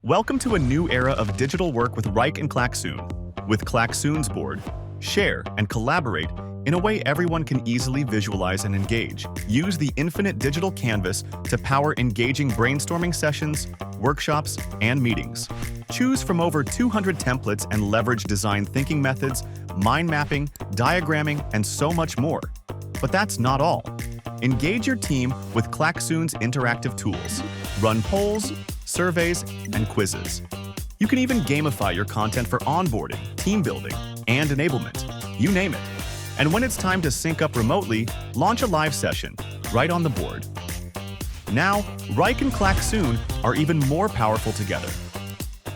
Welcome to a new era of digital work with Reich and Klaxoon. With Klaxoon's board, share and collaborate in a way everyone can easily visualize and engage. Use the infinite digital canvas to power engaging brainstorming sessions, workshops, and meetings. Choose from over 200 templates and leverage design thinking methods, mind mapping, diagramming, and so much more. But that's not all. Engage your team with Klaxoon's interactive tools. Run polls, surveys, and quizzes. You can even gamify your content for onboarding, team building, and enablement. You name it. And when it's time to sync up remotely, launch a live session right on the board. Now, Reich and Klaxoon are even more powerful together.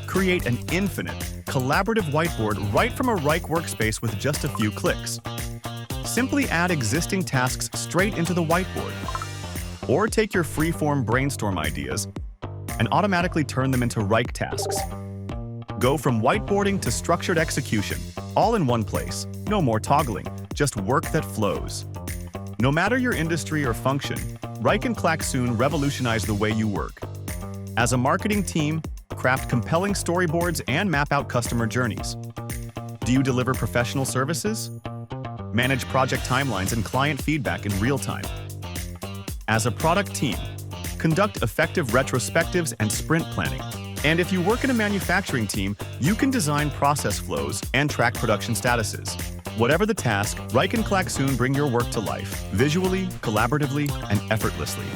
Create an infinite, collaborative whiteboard right from a Reich workspace with just a few clicks. Simply add existing tasks straight into the whiteboard. Or take your free-form brainstorm ideas and automatically turn them into Reich tasks. Go from whiteboarding to structured execution, all in one place. No more toggling, just work that flows. No matter your industry or function, Reich and Klaxoon revolutionize the way you work. As a marketing team, craft compelling storyboards and map out customer journeys. Do you deliver professional services? Manage project timelines and client feedback in real time. As a product team, conduct effective retrospectives and sprint planning. And if you work in a manufacturing team, you can design process flows and track production statuses. Whatever the task, Reich and Klaxoon bring your work to life, visually, collaboratively, and effortlessly.